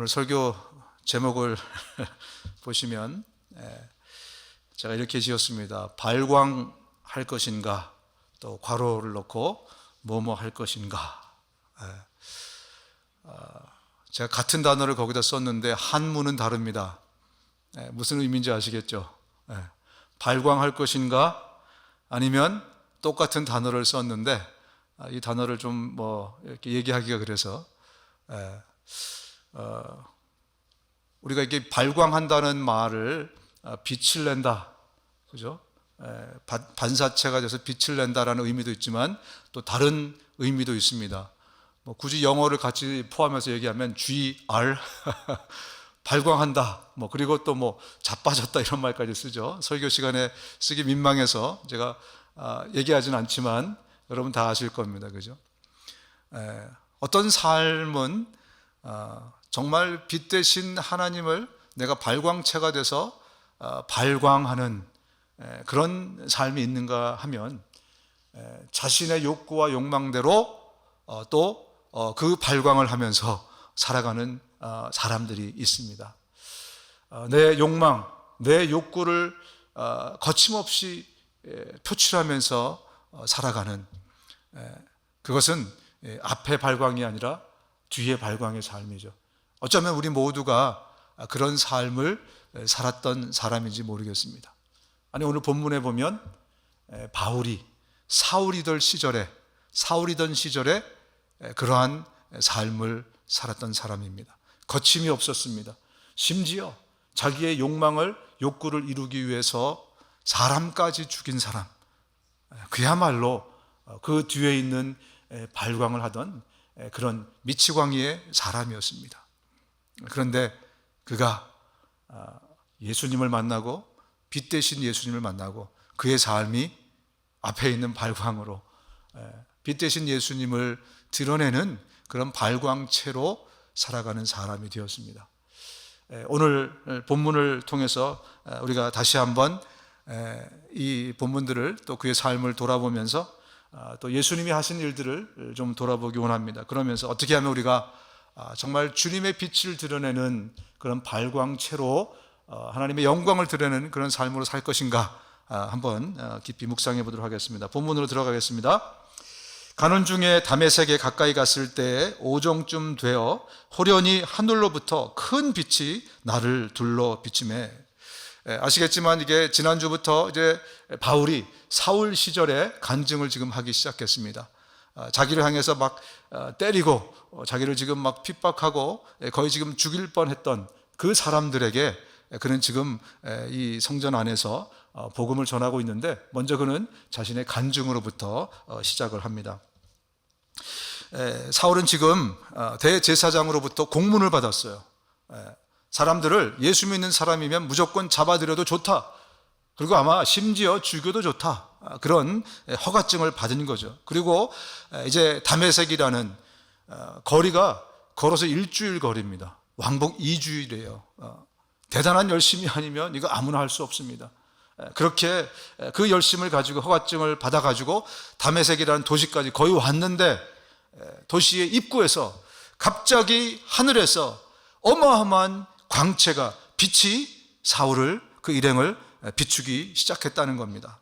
오늘 설교 제목을 보시면 제가 이렇게 지었습니다. 발광할 것인가, 또 괄호를 넣고 뭐뭐 할 것인가. 제가 같은 단어를 거기다 썼는데 한문은 다릅니다. 무슨 의미인지 아시겠죠? 발광할 것인가, 아니면 똑같은 단어를 썼는데 이 단어를 좀 이렇게 얘기하기가 그래서 우리가 이렇게 발광한다는 말을 빛을 낸다, 그죠? 반사체가 돼서 빛을 낸다라는 의미도 있지만 또 다른 의미도 있습니다. 굳이 영어를 같이 포함해서 얘기하면 GR 발광한다, 그리고 또 자빠졌다 이런 말까지 쓰죠. 설교 시간에 쓰기 민망해서 제가 얘기하진 않지만 여러분 다 아실 겁니다, 그죠? 어떤 삶은 정말 빛 대신 하나님을 내가 발광체가 돼서 발광하는 그런 삶이 있는가 하면 자신의 욕구와 욕망대로 또 그 발광을 하면서 살아가는 사람들이 있습니다. 내 욕망, 내 욕구를 거침없이 표출하면서 살아가는, 그것은 앞에 발광이 아니라 뒤에 발광의 삶이죠. 어쩌면 우리 모두가 그런 삶을 살았던 사람인지 모르겠습니다. 아니, 오늘 본문에 보면 바울이 사울이던 시절에 그러한 삶을 살았던 사람입니다. 거침이 없었습니다. 심지어 자기의 욕구를 이루기 위해서 사람까지 죽인 사람, 그야말로 그 뒤에 있는 발광을 하던 그런 미치광이의 사람이었습니다. 그런데 그가 예수님을 만나고 빛 대신 예수님을 만나고 그의 삶이 앞에 있는 발광으로 빛 대신 예수님을 드러내는 그런 발광체로 살아가는 사람이 되었습니다. 오늘 본문을 통해서 우리가 다시 한번 이 본문들을 또 그의 삶을 돌아보면서 또 예수님이 하신 일들을 좀 돌아보기 원합니다. 그러면서 어떻게 하면 우리가 정말 주님의 빛을 드러내는 그런 발광체로 하나님의 영광을 드러내는 그런 삶으로 살 것인가 한번 깊이 묵상해 보도록 하겠습니다. 본문으로 들어가겠습니다. 가는 중에 다메섹에 가까이 갔을 때 오정쯤 되어 호련히 하늘로부터 큰 빛이 나를 둘러 비치매. 아시겠지만 이게 지난주부터 이제 바울이 사울 시절에 간증을 지금 하기 시작했습니다. 자기를 향해서 막 때리고 자기를 지금 막 핍박하고 거의 지금 죽일 뻔했던 그 사람들에게 그는 지금 이 성전 안에서 복음을 전하고 있는데, 먼저 그는 자신의 간증으로부터 시작을 합니다. 사울은 지금 대제사장으로부터 공문을 받았어요. 사람들을 예수 믿는 사람이면 무조건 잡아들여도 좋다, 그리고 아마 심지어 죽여도 좋다, 그런 허가증을 받은 거죠. 그리고 이제 다메섹이라는 거리가 걸어서 일주일 거리입니다. 왕복 2주일이에요. 대단한 열심이 아니면 이거 아무나 할 수 없습니다. 그렇게 그 열심을 가지고 허가증을 받아가지고 다메섹이라는 도시까지 거의 왔는데, 도시의 입구에서 갑자기 하늘에서 어마어마한 광채가, 빛이 사울을, 그 일행을 비추기 시작했다는 겁니다.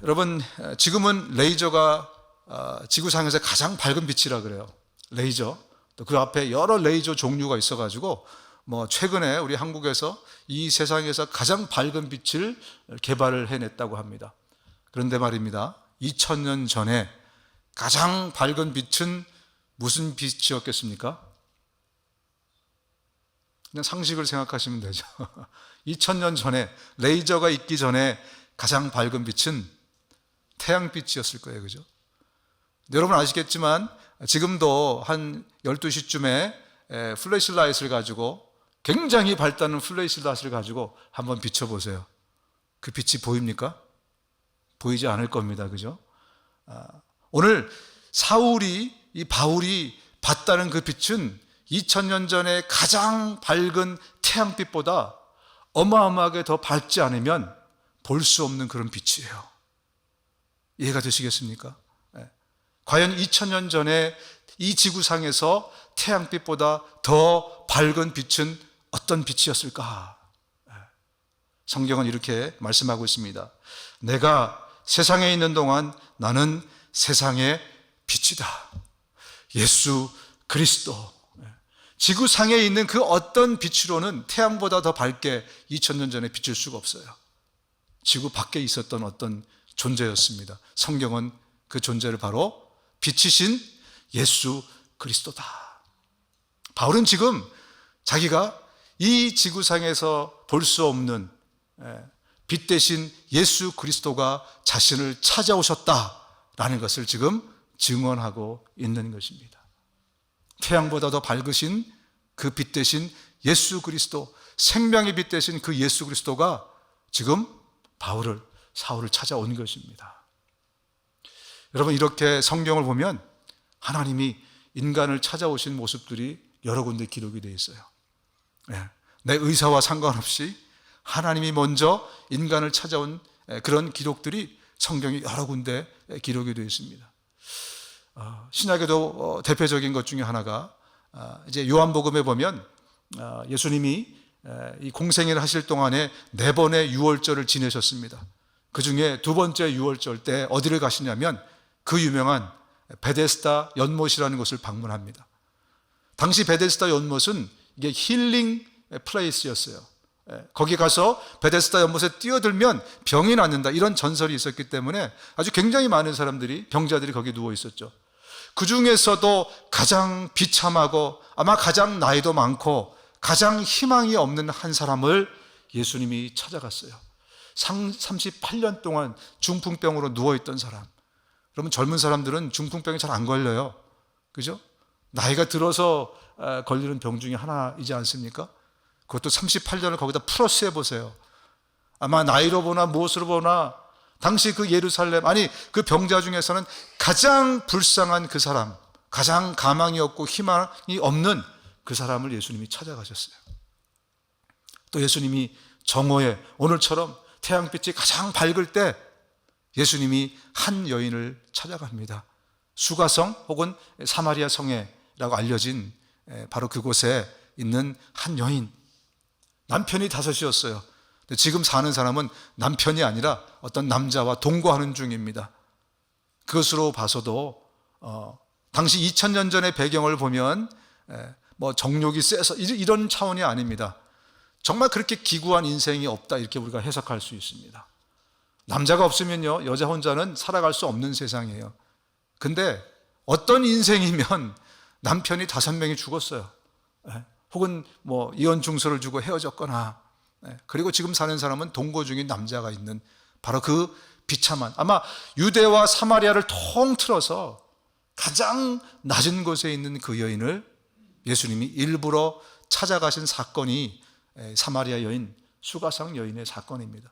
여러분, 지금은 레이저가 지구상에서 가장 밝은 빛이라 그래요. 레이저. 또 그 앞에 여러 레이저 종류가 있어가지고 최근에 우리 한국에서 이 세상에서 가장 밝은 빛을 개발을 해냈다고 합니다. 그런데 말입니다, 2000년 전에 가장 밝은 빛은 무슨 빛이었겠습니까? 그냥 상식을 생각하시면 되죠. 2000년 전에, 레이저가 있기 전에 가장 밝은 빛은 태양빛이었을 거예요, 그죠? 여러분 아시겠지만 지금도 한 12시쯤에 플래시라이트를 가지고, 굉장히 밝다는 플래시라이트를 가지고 한번 비춰보세요. 그 빛이 보입니까? 보이지 않을 겁니다, 그죠? 오늘 이 바울이 봤다는 그 빛은 2000년 전에 가장 밝은 태양빛보다 어마어마하게 더 밝지 않으면 볼 수 없는 그런 빛이에요. 이해가 되시겠습니까? 과연 2000년 전에 이 지구상에서 태양빛보다 더 밝은 빛은 어떤 빛이었을까? 성경은 이렇게 말씀하고 있습니다. 내가 세상에 있는 동안 나는 세상의 빛이다. 예수 그리스도. 지구상에 있는 그 어떤 빛으로는 태양보다 더 밝게 2000년 전에 비칠 수가 없어요. 지구 밖에 있었던 어떤 존재였습니다. 성경은 그 존재를 바로 빛이신 예수 그리스도다. 바울은 지금 자기가 이 지구상에서 볼 수 없는 빛 대신 예수 그리스도가 자신을 찾아오셨다라는 것을 지금 증언하고 있는 것입니다. 태양보다 더 밝으신 그 빛 대신 예수 그리스도, 생명의 빛 대신 그 예수 그리스도가 지금 사울을 찾아온 것입니다. 여러분, 이렇게 성경을 보면 하나님이 인간을 찾아오신 모습들이 여러 군데 기록이 되어 있어요. 내 의사와 상관없이 하나님이 먼저 인간을 찾아온 그런 기록들이 성경에 여러 군데 기록이 되어 있습니다. 신약에도 대표적인 것 중에 하나가 이제 요한복음에 보면 예수님이 이 공생애를 하실 동안에 4번의 유월절을 지내셨습니다. 그 중에 2번째 유월절 때 어디를 가시냐면 그 유명한 베데스다 연못이라는 곳을 방문합니다. 당시 베데스다 연못은 이게 힐링 플레이스였어요. 거기 가서 베데스다 연못에 뛰어들면 병이 낫는다, 이런 전설이 있었기 때문에 아주 굉장히 많은 사람들이, 병자들이 거기 누워 있었죠. 그 중에서도 가장 비참하고 아마 가장 나이도 많고 가장 희망이 없는 한 사람을 예수님이 찾아갔어요. 38년 동안 중풍병으로 누워있던 사람. 그러면 젊은 사람들은 중풍병이 잘 안 걸려요. 그죠? 나이가 들어서 걸리는 병 중에 하나이지 않습니까? 그것도 38년을 거기다 플러스 해보세요. 아마 나이로 보나 무엇으로 보나 당시 그 예루살렘, 아니 그 병자 중에서는 가장 불쌍한 그 사람, 가장 가망이 없고 희망이 없는 그 사람을 예수님이 찾아가셨어요. 또 예수님이 정오에 오늘처럼 태양빛이 가장 밝을 때 예수님이 한 여인을 찾아갑니다. 수가성 혹은 사마리아 성에라고 알려진 바로 그곳에 있는 한 여인. 남편이 5이었어요. 지금 사는 사람은 남편이 아니라 어떤 남자와 동거하는 중입니다. 그것으로 봐서도 당시 2000년 전의 배경을 보면 뭐 정욕이 세서 이런 차원이 아닙니다. 정말 그렇게 기구한 인생이 없다, 이렇게 우리가 해석할 수 있습니다. 남자가 없으면요, 여자 혼자는 살아갈 수 없는 세상이에요. 근데 어떤 인생이면 남편이 5명이 죽었어요. 혹은 뭐 이혼 중서를 주고 헤어졌거나, 그리고 지금 사는 사람은 동거 중인 남자가 있는 바로 그 비참한, 아마 유대와 사마리아를 통틀어서 가장 낮은 곳에 있는 그 여인을 예수님이 일부러 찾아가신 사건이 사마리아 여인, 수가성 여인의 사건입니다.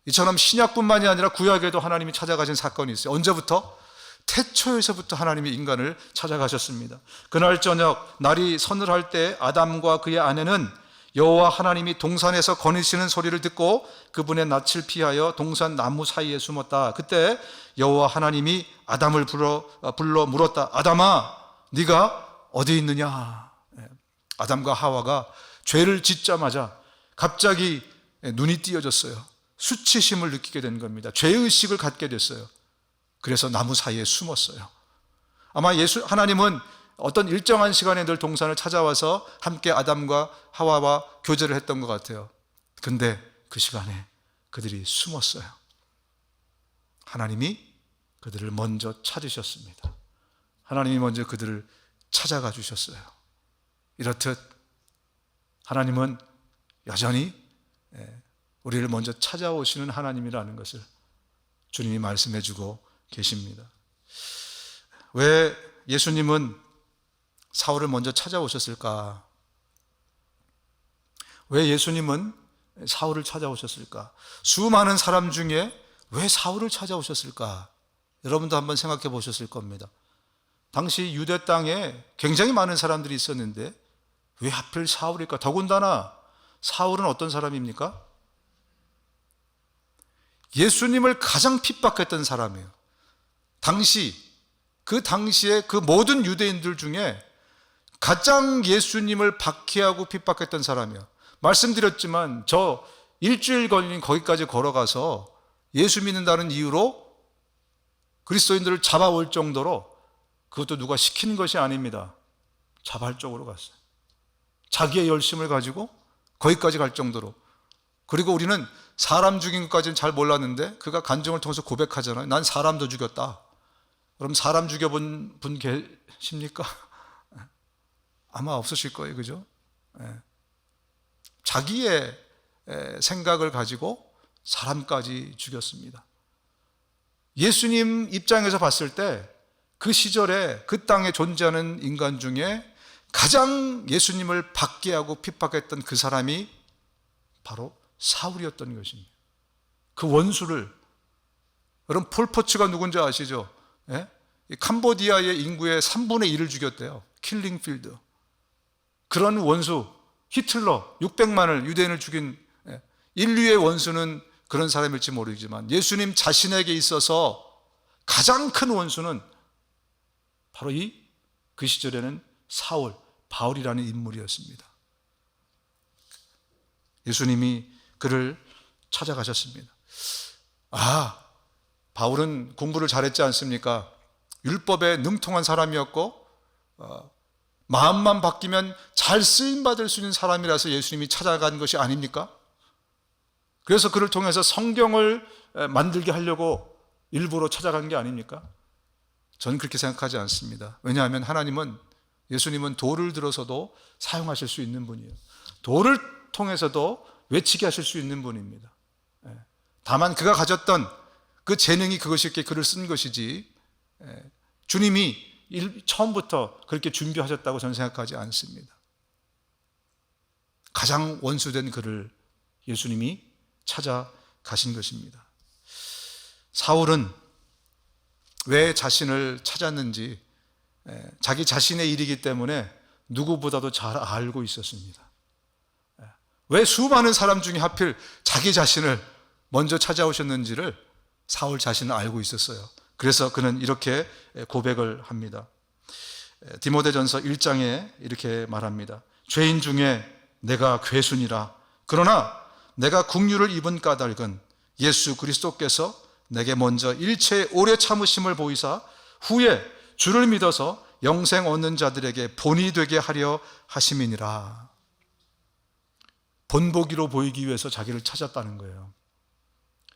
이처럼 신약뿐만이 아니라 구약에도 하나님이 찾아가신 사건이 있어요. 언제부터? 태초에서부터 하나님이 인간을 찾아가셨습니다. 그날 저녁 날이 서늘할 때 아담과 그의 아내는 여호와 하나님이 동산에서 거니시는 소리를 듣고 그분의 낯을 피하여 동산 나무 사이에 숨었다. 그때 여호와 하나님이 아담을 불러 물었다. 아담아, 네가 어디 있느냐? 아담과 하와가 죄를 짓자마자 갑자기 눈이 띄어졌어요. 수치심을 느끼게 된 겁니다. 죄의식을 갖게 됐어요. 그래서 나무 사이에 숨었어요. 아마 하나님은 어떤 일정한 시간에 늘 동산을 찾아와서 함께 아담과 하와와 교제를 했던 것 같아요. 근데 그 시간에 그들이 숨었어요. 하나님이 그들을 먼저 찾으셨습니다. 하나님이 먼저 그들을 찾아가 주셨어요. 이렇듯 하나님은 여전히 우리를 먼저 찾아오시는 하나님이라는 것을 주님이 말씀해 주고 계십니다. 왜 예수님은 사울을 먼저 찾아오셨을까? 왜 예수님은 사울을 찾아오셨을까? 수많은 사람 중에 왜 사울을 찾아오셨을까? 여러분도 한번 생각해 보셨을 겁니다. 당시 유대 땅에 굉장히 많은 사람들이 있었는데 왜 하필 사울일까? 더군다나 사울은 어떤 사람입니까? 예수님을 가장 핍박했던 사람이에요. 그 당시에 그 모든 유대인들 중에 가장 예수님을 박해하고 핍박했던 사람이야. 말씀드렸지만 저 일주일 걸린 거기까지 걸어가서 예수 믿는다는 이유로 그리스도인들을 잡아올 정도로, 그것도 누가 시킨 것이 아닙니다. 자발적으로 갔어요. 자기의 열심을 가지고 거기까지 갈 정도로. 그리고 우리는 사람 죽인 것까지는 잘 몰랐는데 그가 간증을 통해서 고백하잖아요. 난 사람도 죽였다. 그럼 사람 죽여본 분 계십니까? 아마 없으실 거예요. 그죠? 자기의 생각을 가지고 사람까지 죽였습니다. 예수님 입장에서 봤을 때 그 시절에 그 땅에 존재하는 인간 중에 가장 예수님을 박해하고 핍박했던 그 사람이 바로 사울이었던 것입니다. 그 원수를, 여러분 폴포츠가 누군지 아시죠? 예? 캄보디아의 인구의 3분의 1을 죽였대요. 킬링필드. 그런 원수, 히틀러 600만을 유대인을 죽인 인류의 원수는 그런 사람일지 모르지만 예수님 자신에게 있어서 가장 큰 원수는 바로 그 시절에는 사울, 바울이라는 인물이었습니다. 예수님이 그를 찾아가셨습니다. 바울은 공부를 잘했지 않습니까? 율법에 능통한 사람이었고 마음만 바뀌면 잘 쓰임받을 수 있는 사람이라서 예수님이 찾아간 것이 아닙니까? 그래서 그를 통해서 성경을 만들게 하려고 일부러 찾아간 게 아닙니까? 저는 그렇게 생각하지 않습니다. 왜냐하면 예수님은 돌을 들어서도 사용하실 수 있는 분이에요. 돌을 통해서도 외치게 하실 수 있는 분입니다. 다만 그가 가졌던 그 재능이 그것이었기에 그를 쓴 것이지 주님이 처음부터 그렇게 준비하셨다고 저는 생각하지 않습니다. 가장 원수된 그를 예수님이 찾아가신 것입니다. 사울은 왜 자신을 찾았는지 자기 자신의 일이기 때문에 누구보다도 잘 알고 있었습니다. 왜 수많은 사람 중에 하필 자기 자신을 먼저 찾아오셨는지를 사울 자신은 알고 있었어요. 그래서 그는 이렇게 고백을 합니다. 디모데전서 1장에 이렇게 말합니다. 죄인 중에 내가 괴순이라. 그러나 내가 국류를 입은 까닭은 예수 그리스도께서 내게 먼저 일체의 오래 참으심을 보이사 후에 주를 믿어서 영생 얻는 자들에게 본이 되게 하려 하심이니라. 본보기로 보이기 위해서 자기를 찾았다는 거예요.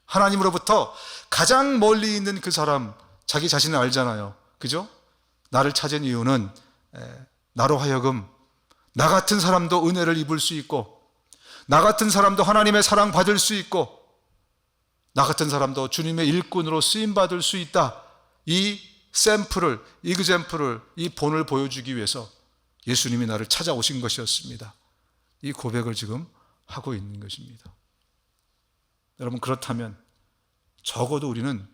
하나님으로부터 가장 멀리 있는 그 사람, 자기 자신을 알잖아요. 그죠? 나를 찾은 이유는 나로 하여금 나 같은 사람도 은혜를 입을 수 있고, 나 같은 사람도 하나님의 사랑 받을 수 있고, 나 같은 사람도 주님의 일꾼으로 쓰임받을 수 있다. 이 샘플을, 이그젬플을, 이 본을 보여주기 위해서 예수님이 나를 찾아오신 것이었습니다. 이 고백을 지금 하고 있는 것입니다. 여러분, 그렇다면 적어도 우리는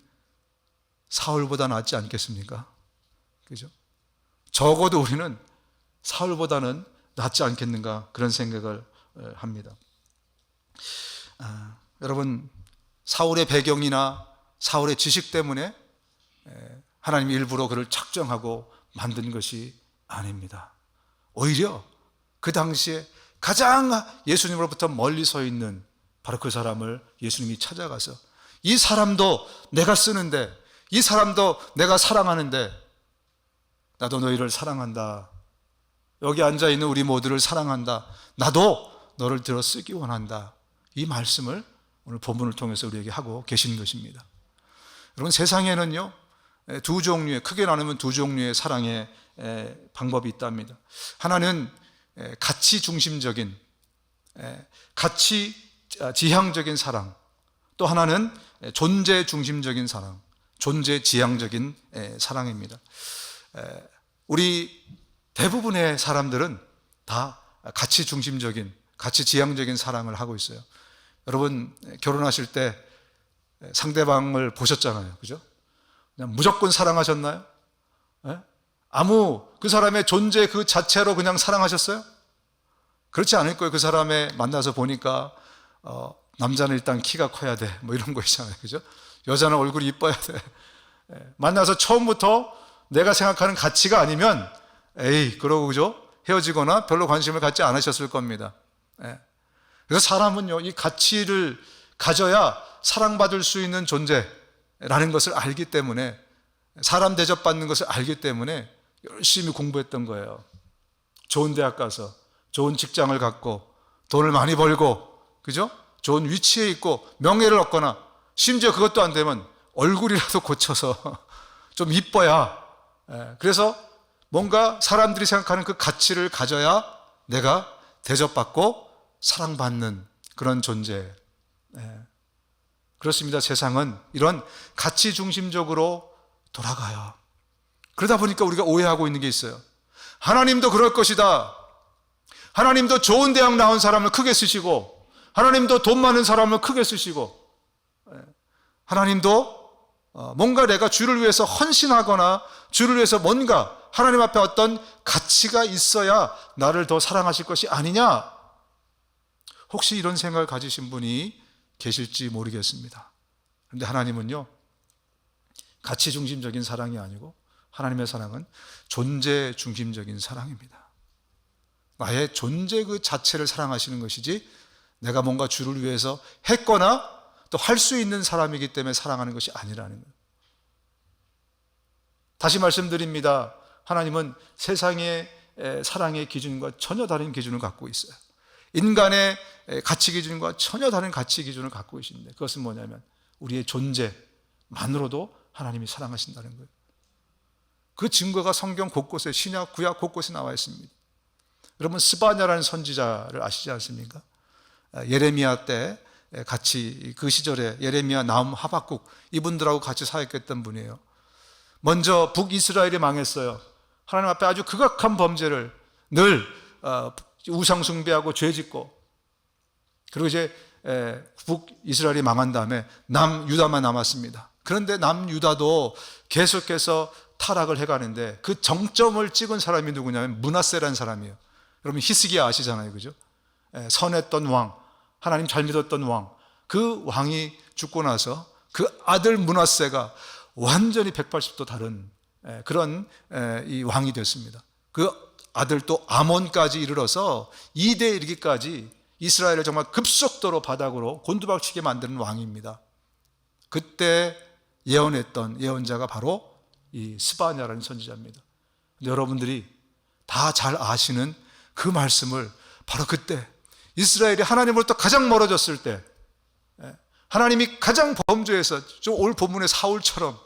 사울보다 낫지 않겠습니까? 그죠? 적어도 우리는 사울보다는 낫지 않겠는가, 그런 생각을 합니다. 여러분, 사울의 배경이나 사울의 지식 때문에 하나님이 일부러 그를 작정하고 만든 것이 아닙니다. 오히려 그 당시에 가장 예수님으로부터 멀리 서 있는 바로 그 사람을 예수님이 찾아가서, 이 사람도 내가 쓰는데, 이 사람도 내가 사랑하는데 나도 너희를 사랑한다. 여기 앉아있는 우리 모두를 사랑한다. 나도 너를 들어 쓰기 원한다. 이 말씀을 오늘 본문을 통해서 우리에게 하고 계신 것입니다. 여러분, 세상에는요, 크게 나누면 두 종류의 사랑의 방법이 있답니다. 하나는 가치 중심적인, 가치 지향적인 사랑, 또 하나는 존재 중심적인 사랑, 존재 지향적인 사랑입니다. 우리 대부분의 사람들은 다 가치 중심적인, 가치 지향적인 사랑을 하고 있어요. 여러분, 결혼하실 때 상대방을 보셨잖아요. 그죠? 그냥 무조건 사랑하셨나요? 그 사람의 존재 그 자체로 그냥 사랑하셨어요? 그렇지 않을 거예요. 그 사람의 만나서 보니까 남자는 일단 키가 커야 돼, 뭐 이런 거 있잖아요. 그죠? 여자는 얼굴이 이뻐야 돼. 만나서 처음부터 내가 생각하는 가치가 아니면 그러고, 그죠? 헤어지거나 별로 관심을 갖지 않으셨을 겁니다. 예. 그래서 사람은요, 이 가치를 가져야 사랑받을 수 있는 존재라는 것을 알기 때문에, 사람 대접받는 것을 알기 때문에 열심히 공부했던 거예요. 좋은 대학 가서 좋은 직장을 갖고 돈을 많이 벌고, 그죠? 좋은 위치에 있고 명예를 얻거나, 심지어 그것도 안 되면 얼굴이라도 고쳐서 좀 이뻐야, 그래서 뭔가 사람들이 생각하는 그 가치를 가져야 내가 대접받고 사랑받는 그런 존재. 그렇습니다. 세상은 이런 가치 중심적으로 돌아가요. 그러다 보니까 우리가 오해하고 있는 게 있어요. 하나님도 그럴 것이다. 하나님도 좋은 대학 나온 사람을 크게 쓰시고, 하나님도 돈 많은 사람을 크게 쓰시고, 하나님도 뭔가 내가 주를 위해서 헌신하거나 주를 위해서 뭔가 하나님 앞에 어떤 가치가 있어야 나를 더 사랑하실 것이 아니냐? 혹시 이런 생각을 가지신 분이 계실지 모르겠습니다. 그런데 하나님은요, 가치 중심적인 사랑이 아니고 하나님의 사랑은 존재 중심적인 사랑입니다. 나의 존재 그 자체를 사랑하시는 것이지, 내가 뭔가 주를 위해서 했거나 또 할 수 있는 사람이기 때문에 사랑하는 것이 아니라는 거예요. 다시 말씀드립니다. 하나님은 세상의 사랑의 기준과 전혀 다른 기준을 갖고 있어요. 인간의 가치 기준과 전혀 다른 가치 기준을 갖고 계신데, 그것은 뭐냐면 우리의 존재만으로도 하나님이 사랑하신다는 거예요. 그 증거가 성경 곳곳에, 신약, 구약 곳곳에 나와 있습니다. 여러분, 스바냐라는 선지자를 아시지 않습니까? 예레미야 때 같이, 그 시절에 예레미야, 나훔, 하박국 이분들하고 같이 사역했던 분이에요. 먼저 북이스라엘이 망했어요. 하나님 앞에 아주 극악한 범죄를 늘 우상 숭배하고 죄짓고, 그리고 이제 북이스라엘이 망한 다음에 남유다만 남았습니다. 그런데 남유다도 계속해서 타락을 해가는데, 그 정점을 찍은 사람이 누구냐면 므낫세라는 사람이에요. 여러분 히스기야 아시잖아요, 그죠? 선했던 왕, 하나님 잘 믿었던 왕, 그 왕이 죽고 나서 그 아들 므낫세가 완전히 180도 다른 그런 이 왕이 됐습니다. 그 아들 또 아몬까지 이르러서 2대에 이르기까지 이스라엘을 정말 급속도로 바닥으로 곤두박치게 만드는 왕입니다. 그때 예언했던 예언자가 바로 이 스바냐라는 선지자입니다. 근데 여러분들이 다 잘 아시는 그 말씀을 바로 그때 이스라엘이 하나님으로부터 가장 멀어졌을 때, 하나님이 가장 범죄해서, 좀 오늘 본문의 사울처럼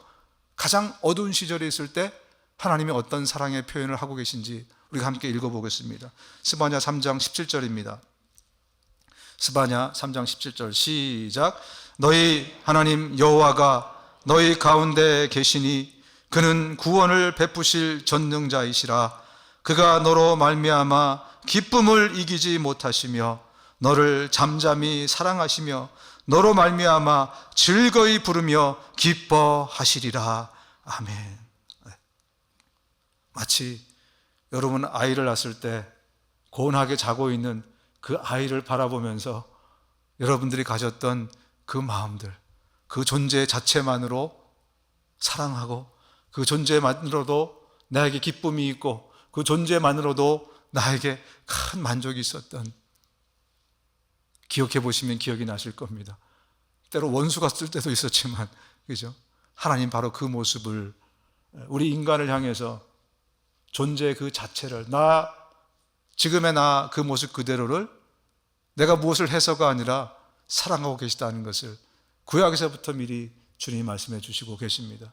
가장 어두운 시절에 있을 때 하나님이 어떤 사랑의 표현을 하고 계신지 우리가 함께 읽어보겠습니다. 스바냐 3장 17절입니다. 스바냐 3장 17절 시작. 너희 하나님 여호와가 너희 가운데 계시니 그는 구원을 베푸실 전능자이시라. 그가 너로 말미암아 기쁨을 이기지 못하시며 너를 잠잠히 사랑하시며 너로 말미암아 즐거이 부르며 기뻐하시리라. 아멘. 마치 여러분 아이를 낳았을 때 고운하게 자고 있는 그 아이를 바라보면서 여러분들이 가졌던 그 마음들, 그 존재 자체만으로 사랑하고, 그 존재만으로도 나에게 기쁨이 있고, 그 존재만으로도 나에게 큰 만족이 있었던, 기억해 보시면 기억이 나실 겁니다. 때로 원수가 쓸 때도 있었지만, 그죠? 하나님 바로 그 모습을, 우리 인간을 향해서 존재 그 자체를, 지금의 나 그 모습 그대로를 내가 무엇을 해서가 아니라 사랑하고 계시다는 것을 구약에서부터 미리 주님이 말씀해 주시고 계십니다.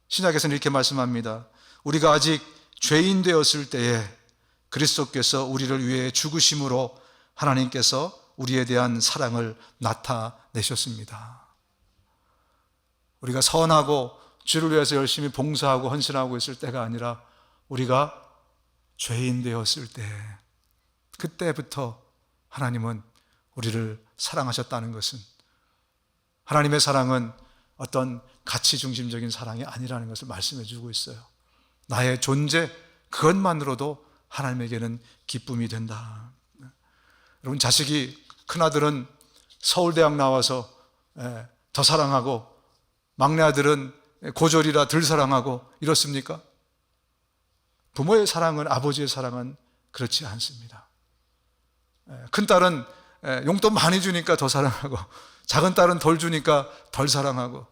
신약에서는 이렇게 말씀합니다. 우리가 아직 죄인 되었을 때에 그리스도께서 우리를 위해 죽으심으로 하나님께서 우리에 대한 사랑을 나타내셨습니다. 우리가 선하고 주를 위해서 열심히 봉사하고 헌신하고 있을 때가 아니라 우리가 죄인 되었을 때, 그때부터 하나님은 우리를 사랑하셨다는 것은, 하나님의 사랑은 어떤 가치 중심적인 사랑이 아니라는 것을 말씀해 주고 있어요. 나의 존재 그것만으로도 하나님에게는 기쁨이 된다. 여러분, 자식이, 큰아들은 서울대학 나와서 더 사랑하고 막내 아들은 고졸이라 덜 사랑하고 이렇습니까? 부모의 사랑은, 아버지의 사랑은 그렇지 않습니다. 큰 딸은 용돈 많이 주니까 더 사랑하고, 작은 딸은 덜 주니까 덜 사랑하고,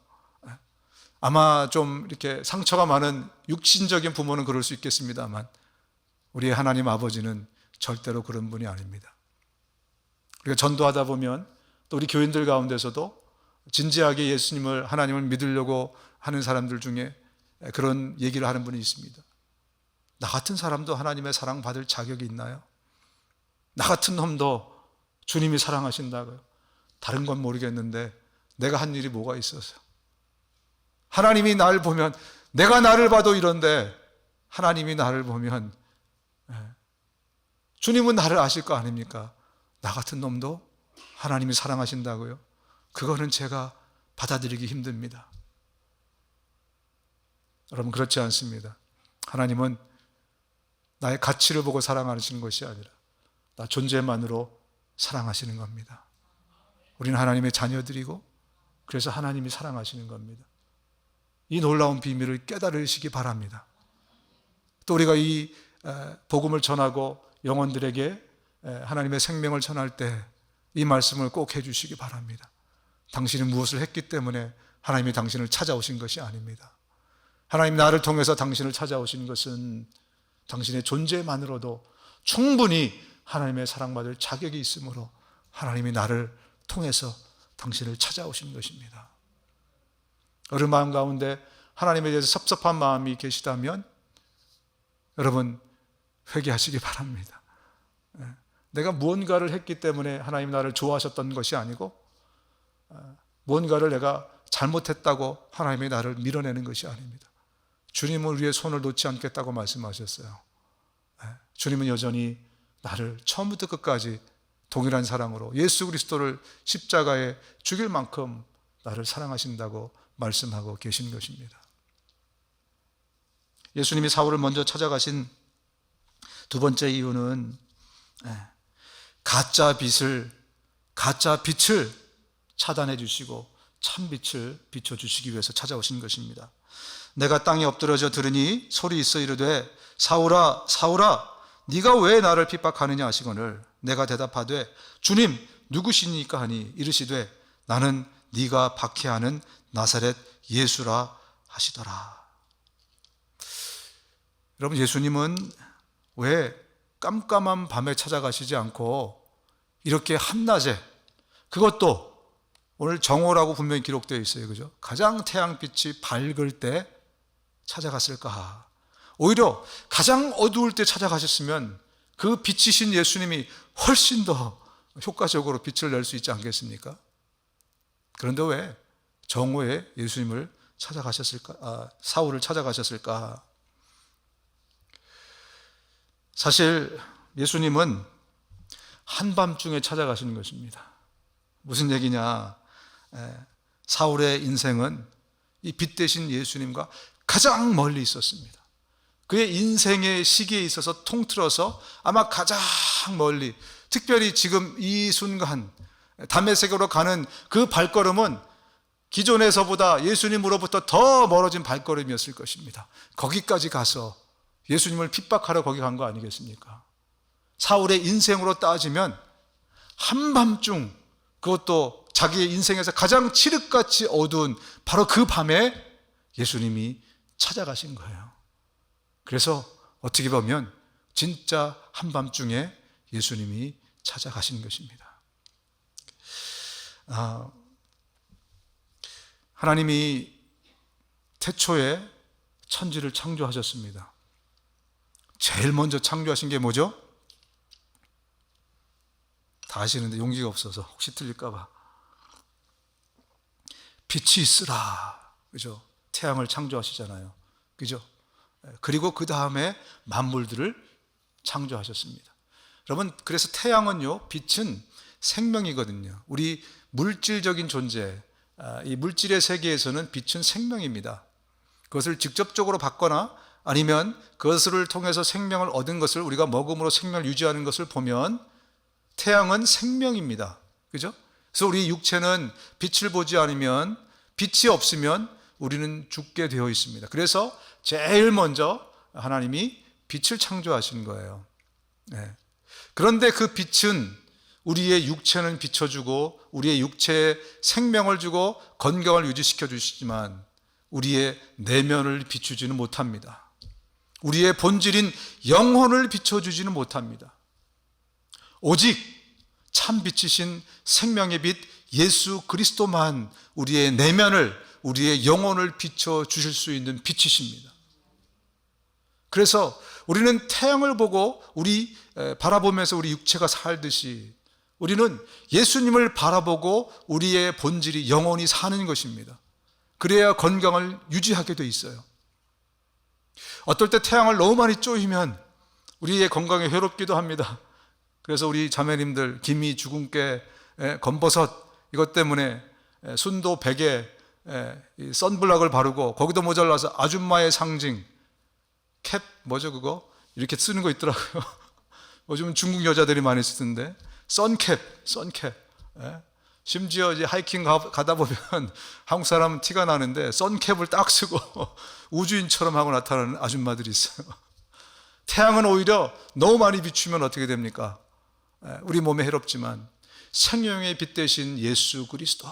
아마 좀 이렇게 상처가 많은 육신적인 부모는 그럴 수 있겠습니다만 우리의 하나님 아버지는 절대로 그런 분이 아닙니다. 우리가 전도하다 보면 또 우리 교인들 가운데서도 진지하게 예수님을, 하나님을 믿으려고 하는 사람들 중에 그런 얘기를 하는 분이 있습니다. 나 같은 사람도 하나님의 사랑받을 자격이 있나요? 나 같은 놈도 주님이 사랑하신다고요? 다른 건 모르겠는데 내가 한 일이 뭐가 있어서, 하나님이 나를 보면, 내가 나를 봐도 이런데 하나님이 나를 보면 주님은 나를 아실 거 아닙니까? 나 같은 놈도 하나님이 사랑하신다고요? 그거는 제가 받아들이기 힘듭니다. 여러분, 그렇지 않습니다. 하나님은 나의 가치를 보고 사랑하시는 것이 아니라 나 존재만으로 사랑하시는 겁니다. 우리는 하나님의 자녀들이고 그래서 하나님이 사랑하시는 겁니다. 이 놀라운 비밀을 깨달으시기 바랍니다. 또 우리가 이 복음을 전하고 영혼들에게 하나님의 생명을 전할 때 이 말씀을 꼭 해주시기 바랍니다. 당신이 무엇을 했기 때문에 하나님이 당신을 찾아오신 것이 아닙니다. 하나님 나를 통해서 당신을 찾아오신 것은 당신의 존재만으로도 충분히 하나님의 사랑받을 자격이 있으므로 하나님이 나를 통해서 당신을 찾아오신 것입니다. 여러분 마음 가운데 하나님에 대해서 섭섭한 마음이 계시다면 여러분 회개하시기 바랍니다. 내가 무언가를 했기 때문에 하나님 나를 좋아하셨던 것이 아니고 무언가를 내가 잘못했다고 하나님이 나를 밀어내는 것이 아닙니다. 주님은 위에 손을 놓지 않겠다고 말씀하셨어요. 주님은 여전히 나를 처음부터 끝까지 동일한 사랑으로 예수 그리스도를 십자가에 죽일 만큼 나를 사랑하신다고 말씀하고 계신 것입니다. 예수님이 사울을 먼저 찾아가신 두 번째 이유는 가짜 빛을 차단해 주시고 참 빛을 비춰 주시기 위해서 찾아오신 것입니다. 내가 땅에 엎드러져 들으니 소리 있어 이르되 사울아 사울아 네가 왜 나를 핍박하느냐 하시거늘 내가 대답하되 주님 누구시니까 하니 이르시되 나는 네가 박해하는 나사렛 예수라 하시더라. 여러분, 예수님은 왜 깜깜한 밤에 찾아가시지 않고 이렇게 한낮에, 그것도 오늘 정오라고 분명히 기록되어 있어요, 그죠? 가장 태양빛이 밝을 때 찾아갔을까? 오히려 가장 어두울 때 찾아가셨으면 그 빛이신 예수님이 훨씬 더 효과적으로 빛을 낼 수 있지 않겠습니까? 그런데 왜 정오에 예수님을 찾아가셨을까? 사울을 찾아가셨을까? 사실 예수님은 한밤중에 찾아가시는 것입니다. 무슨 얘기냐? 사울의 인생은 이 빛 대신 예수님과 가장 멀리 있었습니다. 그의 인생의 시기에 있어서 통틀어서 아마 가장 멀리, 특별히 지금 이 순간 다메섹으로 가는 그 발걸음은 기존에서보다 예수님으로부터 더 멀어진 발걸음이었을 것입니다. 거기까지 가서 예수님을 핍박하러 거기 간 거 아니겠습니까? 사울의 인생으로 따지면 한밤중, 그것도 자기의 인생에서 가장 칠흑같이 어두운 바로 그 밤에 예수님이 찾아가신 거예요. 그래서 어떻게 보면 진짜 한밤중에 예수님이 찾아가신 것입니다. 하나님이 태초에 천지를 창조하셨습니다. 제일 먼저 창조하신 게 뭐죠? 다 아시는데 용기가 없어서 혹시 틀릴까 봐. 빛이 있으라. 그죠? 태양을 창조하시잖아요. 그죠? 그리고 그 다음에 만물들을 창조하셨습니다. 여러분, 그래서 태양은요, 빛은 생명이거든요. 우리 물질적인 존재, 이 물질의 세계에서는 빛은 생명입니다. 그것을 직접적으로 받거나 아니면 그것을 통해서 생명을 얻은 것을 우리가 먹음으로 생명을 유지하는 것을 보면 태양은 생명입니다. 그죠? 그래서 우리 육체는 빛을 보지 않으면, 빛이 없으면 우리는 죽게 되어 있습니다. 그래서 제일 먼저 하나님이 빛을 창조하신 거예요. 네. 그런데 그 빛은 우리의 육체는 비춰주고 우리의 육체에 생명을 주고 건강을 유지시켜 주시지만 우리의 내면을 비추지는 못합니다. 우리의 본질인 영혼을 비춰주지는 못합니다. 오직 참 빛이신 생명의 빛 예수 그리스도만 우리의 내면을, 우리의 영혼을 비춰주실 수 있는 빛이십니다. 그래서 우리는 태양을 보고 바라보면서 우리 육체가 살듯이 우리는 예수님을 바라보고 우리의 본질이 영혼이 사는 것입니다. 그래야 건강을 유지하게 돼 있어요. 어떨 때 태양을 너무 많이 쬐이면 우리의 건강에 해롭기도 합니다. 그래서 우리 자매님들 김이, 주근깨, 검버섯 이것 때문에 순도 베개, 선블락을 바르고 거기도 모자라서 아줌마의 상징 캡 뭐죠 그거? 이렇게 쓰는 거 있더라고요. 요즘은 중국 여자들이 많이 쓰던데 선캡. 심지어 이제 하이킹 가다 보면 한국 사람은 티가 나는데 선캡을 딱 쓰고 우주인처럼 하고 나타나는 아줌마들이 있어요. 태양은 오히려 너무 많이 비추면 어떻게 됩니까? 우리 몸에 해롭지만 생명의 빛 대신 예수 그리스도,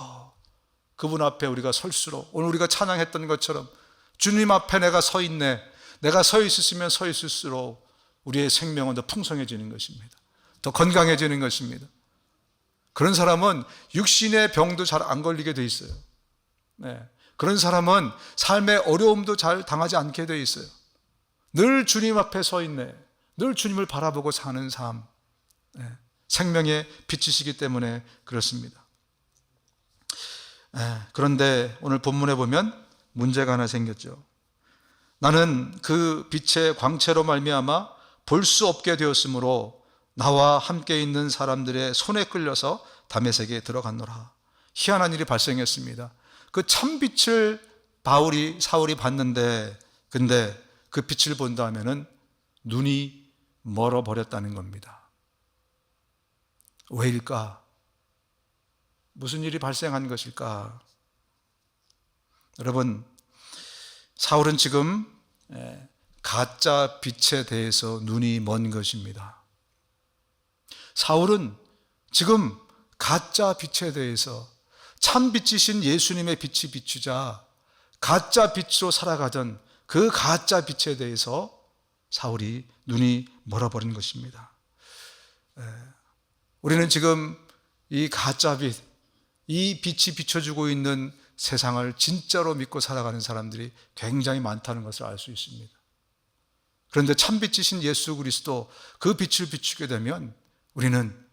그분 앞에 우리가 설수록 오늘 우리가 찬양했던 것처럼 주님 앞에 내가 서 있네, 내가 서 있으면 서 있을수록 우리의 생명은 더 풍성해지는 것입니다. 더 건강해지는 것입니다. 그런 사람은 육신의 병도 잘 안 걸리게 돼 있어요. 그런 사람은 삶의 어려움도 잘 당하지 않게 돼 있어요. 늘 주님 앞에 서 있네, 늘 주님을 바라보고 사는 삶, 생명의 빛이시기 때문에 그렇습니다. 그런데 오늘 본문에 보면 문제가 하나 생겼죠. 나는 그 빛의 광채로 말미암아 볼 수 없게 되었으므로 나와 함께 있는 사람들의 손에 끌려서 다메섹에 들어갔노라. 희한한 일이 발생했습니다. 그 참빛을 사울이 봤는데, 근데 그 빛을 본 다음에는 눈이 멀어버렸다는 겁니다. 왜일까? 무슨 일이 발생한 것일까? 여러분, 사울은 지금 가짜 빛에 대해서 눈이 먼 것입니다. 사울은 지금 가짜 빛에 대해서 참 빛이신 예수님의 빛이 비추자 가짜 빛으로 살아가던 그 가짜 빛에 대해서 사울이 눈이 멀어버린 것입니다. 우리는 지금 이 가짜 빛, 이 빛이 비춰주고 있는 세상을 진짜로 믿고 살아가는 사람들이 굉장히 많다는 것을 알 수 있습니다. 그런데 참빛이신 예수 그리스도, 그 빛을 비추게 되면 우리는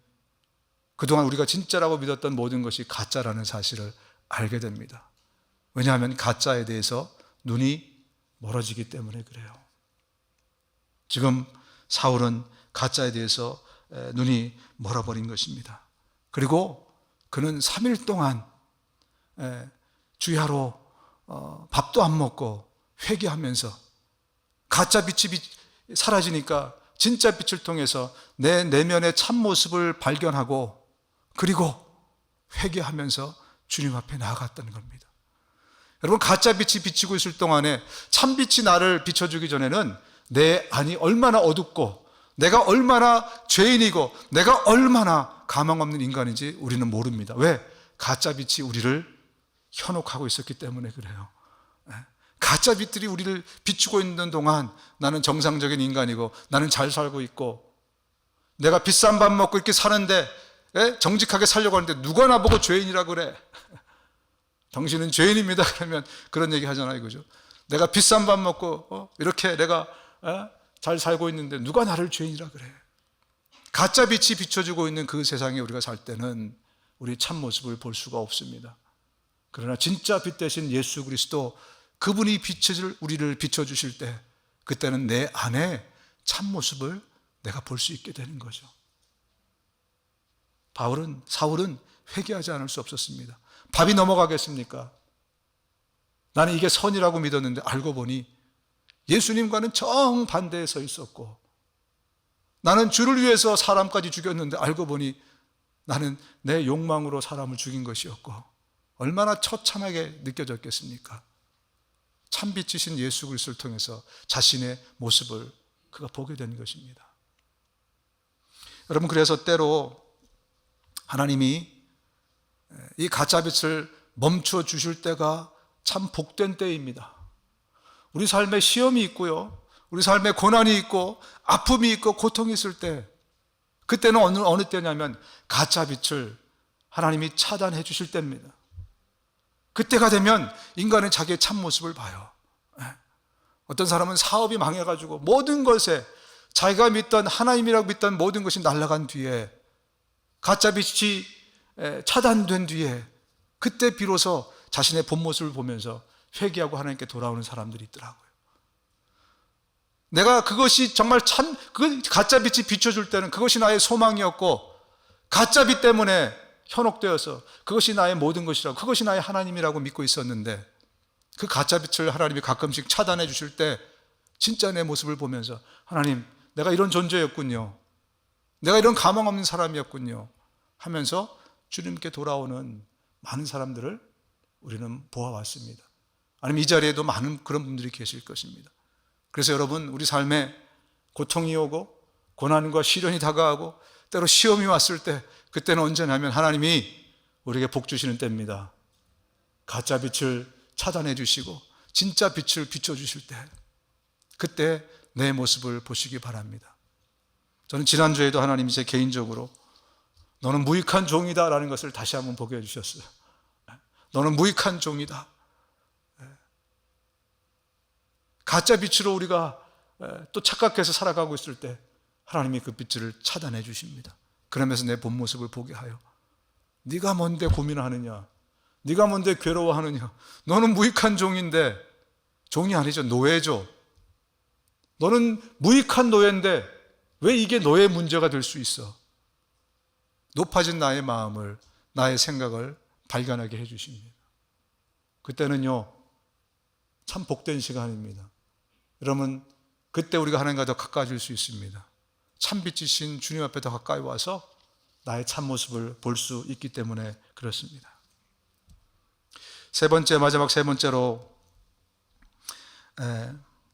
그동안 우리가 진짜라고 믿었던 모든 것이 가짜라는 사실을 알게 됩니다. 왜냐하면 가짜에 대해서 눈이 멀어지기 때문에 그래요. 지금 사울은 가짜에 대해서 눈이 멀어버린 것입니다. 그리고 그는 3일 동안 주야로 밥도 안 먹고 회개하면서 가짜 빛이 사라지니까 진짜 빛을 통해서 내 내면의 참모습을 발견하고 그리고 회개하면서 주님 앞에 나아갔다는 겁니다. 여러분, 가짜 빛이 비치고 있을 동안에 참빛이 나를 비춰주기 전에는 내 안이 얼마나 어둡고 내가 얼마나 죄인이고 내가 얼마나 가망 없는 인간인지 우리는 모릅니다. 왜? 가짜 빛이 우리를 현혹하고 있었기 때문에 그래요. 가짜 빛들이 우리를 비추고 있는 동안 나는 정상적인 인간이고 나는 잘 살고 있고 내가 비싼 밥 먹고 이렇게 사는데 정직하게 살려고 하는데 누가 나보고 죄인이라 그래? 당신은 죄인입니다. 그러면 그런 얘기 하잖아요. 그죠? 내가 비싼 밥 먹고 이렇게 내가 잘 살고 있는데 누가 나를 죄인이라 그래? 가짜 빛이 비춰주고 있는 그 세상에 우리가 살 때는 우리 참모습을 볼 수가 없습니다. 그러나 진짜 빛 대신 예수 그리스도, 그분이 우리를 비춰주실 때 그때는 내 안에 참모습을 내가 볼 수 있게 되는 거죠. 사울은 회개하지 않을 수 없었습니다. 밥이 넘어가겠습니까? 나는 이게 선이라고 믿었는데 알고 보니 예수님과는 정반대에 서 있었고, 나는 주를 위해서 사람까지 죽였는데 알고 보니 나는 내 욕망으로 사람을 죽인 것이었고, 얼마나 처참하게 느껴졌겠습니까? 참빛이신 예수 그리스도를 통해서 자신의 모습을 그가 보게 된 것입니다. 여러분, 그래서 때로 하나님이 이 가짜빛을 멈춰 주실 때가 참 복된 때입니다. 우리 삶에 시험이 있고요, 우리 삶에 고난이 있고 아픔이 있고 고통이 있을 때, 그때는 어느 때냐면 가짜빛을 하나님이 차단해 주실 때입니다. 그때가 되면 인간은 자기의 참모습을 봐요. 어떤 사람은 사업이 망해가지고 모든 것에 자기가 믿던, 하나님이라고 믿던 모든 것이 날아간 뒤에, 가짜빛이 차단된 뒤에, 그때 비로소 자신의 본 모습을 보면서 회개하고 하나님께 돌아오는 사람들이 있더라고요. 내가 그것이 정말 그 가짜빛이 비춰줄 때는 그것이 나의 소망이었고, 가짜빛 때문에 현혹되어서 그것이 나의 모든 것이라고, 그것이 나의 하나님이라고 믿고 있었는데, 그 가짜빛을 하나님이 가끔씩 차단해 주실 때 진짜 내 모습을 보면서, 하나님, 내가 이런 존재였군요, 내가 이런 가망 없는 사람이었군요 하면서 주님께 돌아오는 많은 사람들을 우리는 보아왔습니다. 아니면 이 자리에도 많은 그런 분들이 계실 것입니다. 그래서 여러분, 우리 삶에 고통이 오고 고난과 시련이 다가오고 때로 시험이 왔을 때, 그때는 언제냐면 하나님이 우리에게 복 주시는 때입니다. 가짜 빛을 차단해 주시고 진짜 빛을 비춰주실 때, 그때 내 모습을 보시기 바랍니다. 저는 지난주에도 하나님이 제 개인적으로 너는 무익한 종이다 라는 것을 다시 한번 보게 해주셨어요. 너는 무익한 종이다. 가짜 빛으로 우리가 또 착각해서 살아가고 있을 때 하나님이 그 빛을 차단해 주십니다. 그러면서 내 본 모습을 보게 하여, 네가 뭔데 고민하느냐, 네가 뭔데 괴로워하느냐, 너는 무익한 종인데, 종이 아니죠, 노예죠. 너는 무익한 노예인데 왜 이게 너의 문제가 될 수 있어? 높아진 나의 마음을, 나의 생각을 발견하게 해주십니다. 그때는요, 참 복된 시간입니다. 여러분, 그때 우리가 하나님과 더 가까워질 수 있습니다. 참빛이신 주님 앞에 더 가까이 와서 나의 참모습을 볼 수 있기 때문에 그렇습니다. 마지막 세 번째로,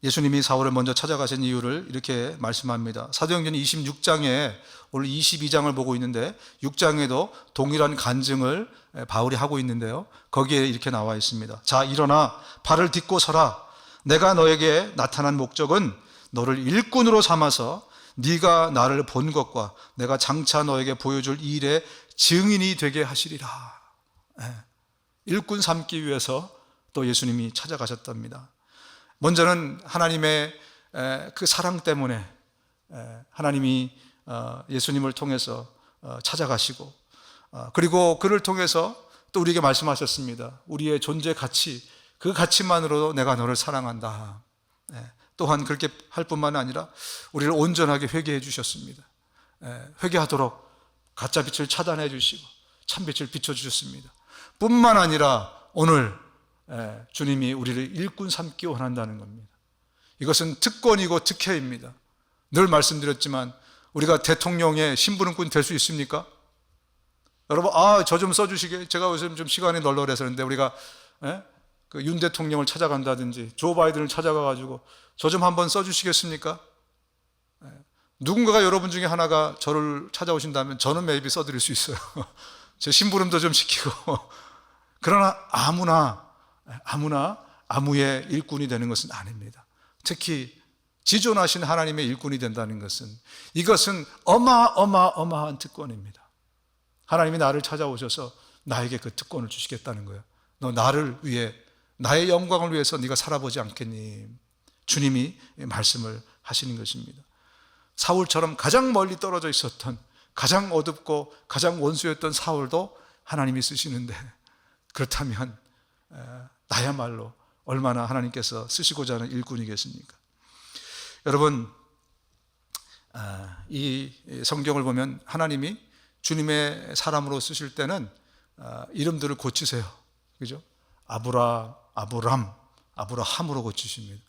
예수님이 사울을 먼저 찾아가신 이유를 이렇게 말씀합니다. 사도행전 26장에 오늘 22장을 보고 있는데, 6장에도 동일한 간증을 바울이 하고 있는데요, 거기에 이렇게 나와 있습니다. 자, 일어나 발을 딛고 서라. 내가 너에게 나타난 목적은 너를 일꾼으로 삼아서 네가 나를 본 것과 내가 장차 너에게 보여줄 이 일의 증인이 되게 하시리라. 일꾼 삼기 위해서 또 예수님이 찾아가셨답니다. 먼저는 하나님의 그 사랑 때문에 하나님이 예수님을 통해서 찾아가시고, 그리고 그를 통해서 또 우리에게 말씀하셨습니다. 우리의 존재 가치, 그 가치만으로도 내가 너를 사랑한다. 또한 그렇게 할 뿐만 아니라 우리를 온전하게 회개해 주셨습니다. 회개하도록 가짜빛을 차단해 주시고 참빛을 비춰주셨습니다. 뿐만 아니라 오늘 주님이 우리를 일꾼 삼기 원한다는 겁니다. 이것은 특권이고 특혜입니다. 늘 말씀드렸지만 우리가 대통령의 심부름꾼 될 수 있습니까? 여러분, 저 좀 써주시게. 제가 요즘 좀 시간이 널널해서 그런데 우리가 그 윤 대통령을 찾아간다든지 조 바이든을 찾아가가지고 저 좀 한번 써주시겠습니까? 누군가가 여러분 중에 하나가 저를 찾아오신다면 저는 maybe 써드릴 수 있어요. 제 심부름도 좀 시키고. 그러나 아무의 일꾼이 되는 것은 아닙니다. 특히 지존하신 하나님의 일꾼이 된다는 것은, 이것은 어마어마한 특권입니다. 하나님이 나를 찾아오셔서 나에게 그 특권을 주시겠다는 거예요. 너 나를 위해, 나의 영광을 위해서 네가 살아보지 않겠니? 주님이 말씀을 하시는 것입니다. 사울처럼 가장 멀리 떨어져 있었던, 가장 어둡고 가장 원수였던 사울도 하나님이 쓰시는데, 그렇다면 나야말로 얼마나 하나님께서 쓰시고자 하는 일꾼이겠습니까? 여러분, 이 성경을 보면 하나님이 주님의 사람으로 쓰실 때는 이름들을 고치세요. 그죠? 아브라함으로 고치십니다.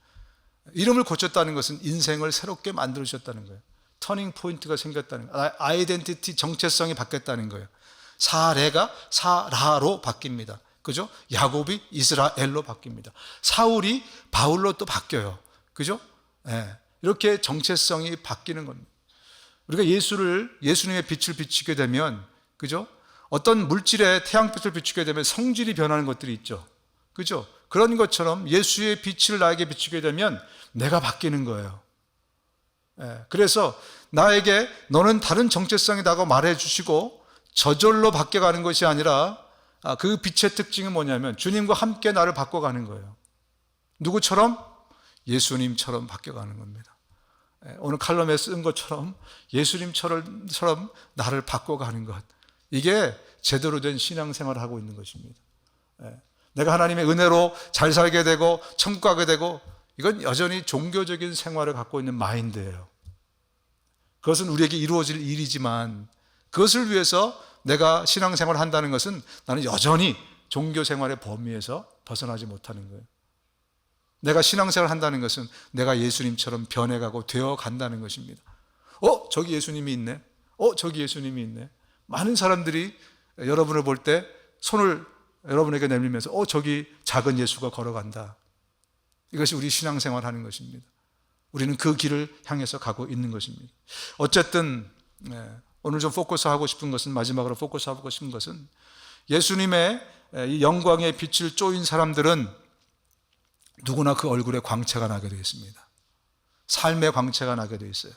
이름을 고쳤다는 것은 인생을 새롭게 만들어주셨다는 거예요. 터닝 포인트가 생겼다는 거예요. 아이덴티티, 정체성이 바뀌었다는 거예요. 사레가 사라로 바뀝니다. 그죠? 야곱이 이스라엘로 바뀝니다. 사울이 바울로 또 바뀌어요. 그죠? 이렇게 정체성이 바뀌는 겁니다. 우리가 예수님의 빛을 비추게 되면, 그죠? 어떤 물질에 태양빛을 비추게 되면 성질이 변하는 것들이 있죠. 그죠? 그런 것처럼 예수의 빛을 나에게 비추게 되면 내가 바뀌는 거예요. 그래서 나에게 너는 다른 정체성이라고 말해 주시고 저절로 바뀌어가는 것이 아니라 그 빛의 특징이 뭐냐면 주님과 함께 나를 바꿔가는 거예요. 누구처럼? 예수님처럼 바뀌어가는 겁니다. 오늘 칼럼에 쓴 것처럼 예수님처럼 나를 바꿔가는 것, 이게 제대로 된 신앙생활을 하고 있는 것입니다. 내가 하나님의 은혜로 잘 살게 되고 천국 가게 되고, 이건 여전히 종교적인 생활을 갖고 있는 마인드예요. 그것은 우리에게 이루어질 일이지만 그것을 위해서 내가 신앙생활을 한다는 것은 나는 여전히 종교생활의 범위에서 벗어나지 못하는 거예요. 내가 신앙생활을 한다는 것은 내가 예수님처럼 변해가고 되어간다는 것입니다. 저기 예수님이 있네. 저기 예수님이 있네. 많은 사람들이 여러분을 볼 때 손을 여러분에게 내밀면서 저기 작은 예수가 걸어간다. 이것이 우리 신앙생활 하는 것입니다. 우리는 그 길을 향해서 가고 있는 것입니다. 어쨌든 오늘 좀 포커스하고 싶은 것은, 마지막으로 포커스하고 싶은 것은, 예수님의 이 영광의 빛을 쪼인 사람들은 누구나 그 얼굴에 광채가 나게 되어 있습니다. 삶의 광채가 나게 되어 있어요.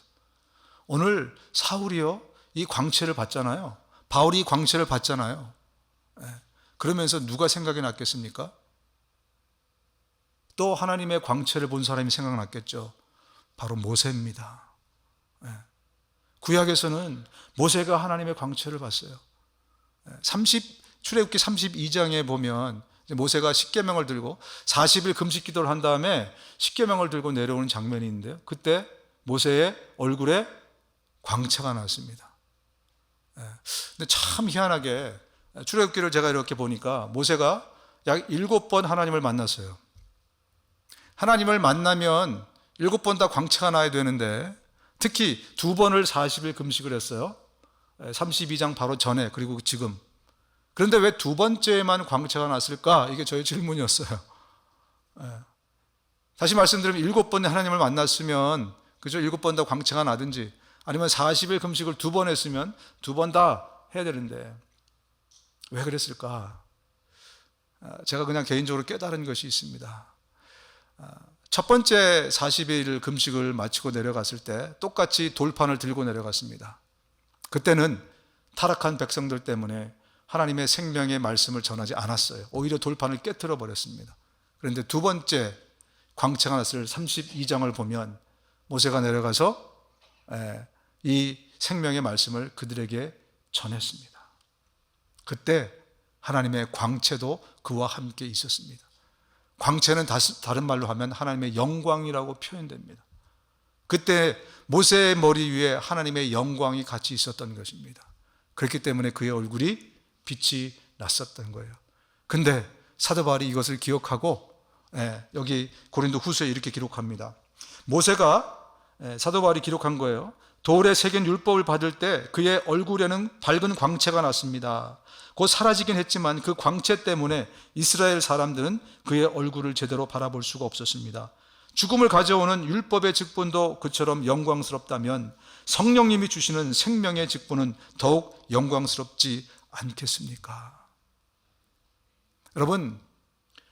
오늘 사울이요, 이 광채를 받잖아요. 바울이 이 광채를 받잖아요. 그러면서 누가 생각이 났겠습니까? 또 하나님의 광채를 본 사람이 생각났겠죠. 바로 모세입니다. 구약에서는 모세가 하나님의 광채를 봤어요. 출애굽기 32장에 보면 모세가 십계명을 들고 40일 금식 기도를 한 다음에 십계명을 들고 내려오는 장면이 있는데요, 그때 모세의 얼굴에 광채가 났습니다. 근데 참 희한하게 출애굽기를 제가 이렇게 보니까 모세가 약 7번 하나님을 만났어요. 하나님을 만나면 7번 다 광채가 나야 되는데 특히 2번을 40일 금식을 했어요. 32장 바로 전에, 그리고 지금. 그런데 왜 2번째에만 광채가 났을까? 이게 저의 질문이었어요. 다시 말씀드리면 7번에 하나님을 만났으면, 그죠? 7번 다 광채가 나든지, 아니면 40일 금식을 2번 했으면 2번 다 해야 되는데 왜 그랬을까? 제가 그냥 개인적으로 깨달은 것이 있습니다. 첫 번째 40일 금식을 마치고 내려갔을 때 똑같이 돌판을 들고 내려갔습니다. 그때는 타락한 백성들 때문에 하나님의 생명의 말씀을 전하지 않았어요. 오히려 돌판을 깨트려 버렸습니다. 그런데 두 번째 광채가 났을 32장을 보면 모세가 내려가서 이 생명의 말씀을 그들에게 전했습니다. 그때 하나님의 광채도 그와 함께 있었습니다. 광채는 다른 말로 하면 하나님의 영광이라고 표현됩니다. 그때 모세의 머리 위에 하나님의 영광이 같이 있었던 것입니다. 그렇기 때문에 그의 얼굴이 빛이 났었던 거예요. 근데 사도 바울이 이것을 기억하고 여기 고린도 후서에 이렇게 기록합니다. 모세가, 사도 바울이 기록한 거예요. 돌에 새긴 율법을 받을 때 그의 얼굴에는 밝은 광채가 났습니다. 곧 사라지긴 했지만 그 광채 때문에 이스라엘 사람들은 그의 얼굴을 제대로 바라볼 수가 없었습니다. 죽음을 가져오는 율법의 직분도 그처럼 영광스럽다면 성령님이 주시는 생명의 직분은 더욱 영광스럽지 않겠습니까? 여러분,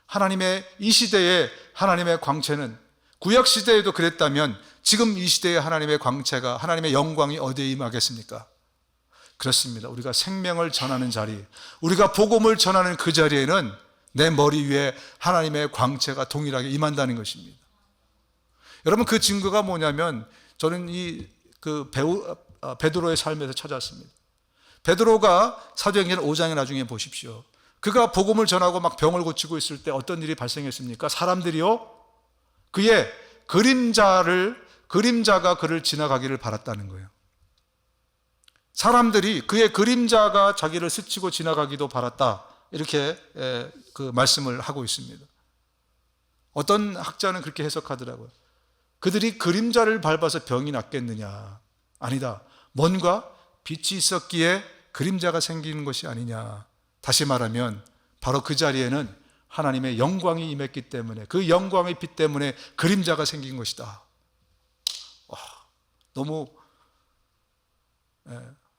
하나님의 이 시대의 하나님의 광채는 구약 시대에도 그랬다면 지금 이 시대의 하나님의 광채가, 하나님의 영광이 어디에 임하겠습니까? 그렇습니다. 우리가 생명을 전하는 자리, 우리가 복음을 전하는 그 자리에는 내 머리 위에 하나님의 광채가 동일하게 임한다는 것입니다. 여러분, 그 증거가 뭐냐면 저는 베드로의 삶에서 찾았습니다. 베드로가 사도행전 5장에 나중에 보십시오. 그가 복음을 전하고 막 병을 고치고 있을 때 어떤 일이 발생했습니까? 사람들이요, 그의 그림자가 그를 지나가기를 바랐다는 거예요. 사람들이 그의 그림자가 자기를 스치고 지나가기도 바랐다, 이렇게 그 말씀을 하고 있습니다. 어떤 학자는 그렇게 해석하더라고요. 그들이 그림자를 밟아서 병이 낫겠느냐? 아니다. 뭔가 빛이 있었기에 그림자가 생기는 것이 아니냐. 다시 말하면 바로 그 자리에는 하나님의 영광이 임했기 때문에, 그 영광의 빛 때문에 그림자가 생긴 것이다. 너무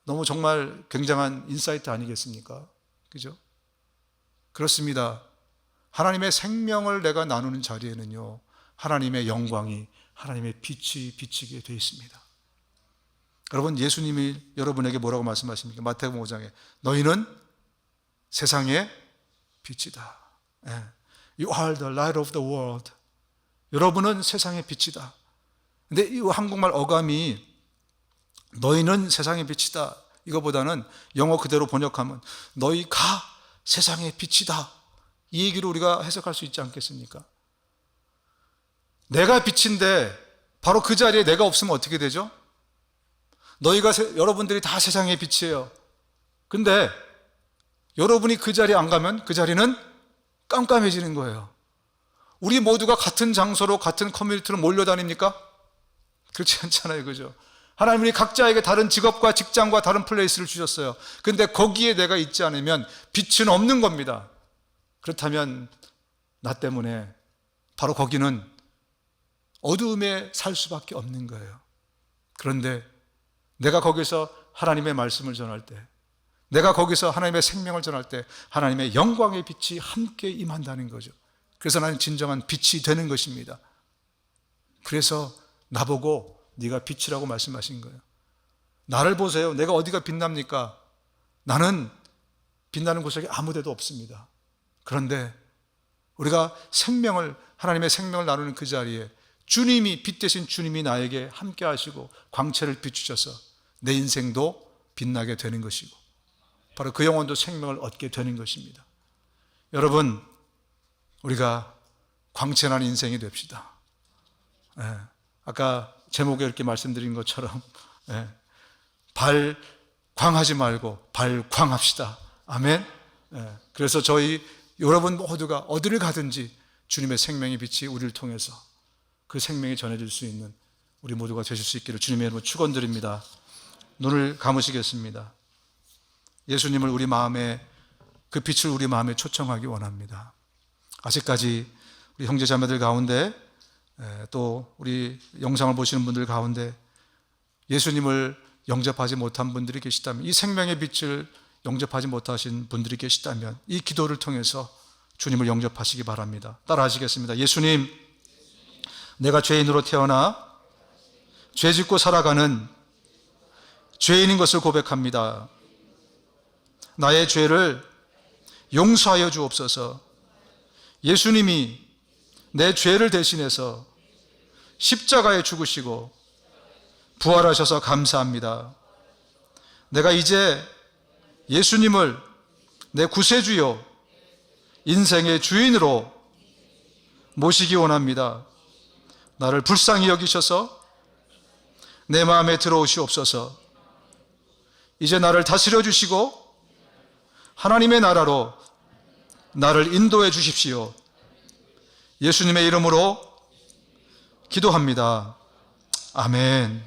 너무 정말 굉장한 인사이트 아니겠습니까? 그죠? 그렇습니다. 하나님의 생명을 내가 나누는 자리에는요, 하나님의 영광이, 하나님의 빛이 비치게 되어 있습니다. 여러분, 예수님이 여러분에게 뭐라고 말씀하십니까? 마태복음 5장에 너희는 세상의 빛이다. You are the light of the world. 여러분은 세상의 빛이다. 근데 이 한국말 어감이 너희는 세상의 빛이다 이거보다는 영어 그대로 번역하면 너희가 세상의 빛이다, 이 얘기로 우리가 해석할 수 있지 않겠습니까? 내가 빛인데 바로 그 자리에 내가 없으면 어떻게 되죠? 여러분들이 다 세상의 빛이에요. 근데 여러분이 그 자리에 안 가면 그 자리는 깜깜해지는 거예요. 우리 모두가 같은 장소로 같은 커뮤니티로 몰려다닙니까? 그렇지 않잖아요. 그죠? 하나님이 각자에게 다른 직업과 직장과 다른 플레이스를 주셨어요. 근데 거기에 내가 있지 않으면 빛은 없는 겁니다. 그렇다면 나 때문에 바로 거기는 어두움에 살 수밖에 없는 거예요. 그런데 내가 거기서 하나님의 말씀을 전할 때, 내가 거기서 하나님의 생명을 전할 때 하나님의 영광의 빛이 함께 임한다는 거죠. 그래서 나는 진정한 빛이 되는 것입니다. 그래서 나보고 네가 빛이라고 말씀하신 거예요. 나를 보세요. 내가 어디가 빛납니까? 나는 빛나는 곳이 아무 데도 없습니다. 그런데 우리가 하나님의 생명을 나누는 그 자리에 주님이, 빛 대신 주님이 나에게 함께 하시고 광채를 비추셔서 내 인생도 빛나게 되는 것이고 바로 그 영혼도 생명을 얻게 되는 것입니다. 여러분, 우리가 광채나는 인생이 됩시다. 아까 제목에 이렇게 말씀드린 것처럼 발광하지 말고 발광합시다. 아멘. 그래서 여러분 모두가 어디를 가든지 주님의 생명의 빛이 우리를 통해서 그 생명이 전해질 수 있는 우리 모두가 되실 수 있기를 주님의 이름으로 축원드립니다. 눈을 감으시겠습니다. 예수님을 우리 마음에, 그 빛을 우리 마음에 초청하기 원합니다. 아직까지 우리 형제 자매들 가운데 또 우리 영상을 보시는 분들 가운데 예수님을 영접하지 못한 분들이 계시다면, 이 생명의 빛을 영접하지 못하신 분들이 계시다면 이 기도를 통해서 주님을 영접하시기 바랍니다. 따라 하시겠습니다. 예수님, 내가 죄인으로 태어나 죄 짓고 살아가는 죄인인 것을 고백합니다. 나의 죄를 용서하여 주옵소서. 예수님이 내 죄를 대신해서 십자가에 죽으시고 부활하셔서 감사합니다. 내가 이제 예수님을 내 구세주요 인생의 주인으로 모시기 원합니다. 나를 불쌍히 여기셔서 내 마음에 들어오시옵소서. 이제 나를 다스려 주시고 하나님의 나라로 나를 인도해 주십시오. 예수님의 이름으로 기도합니다. 아멘.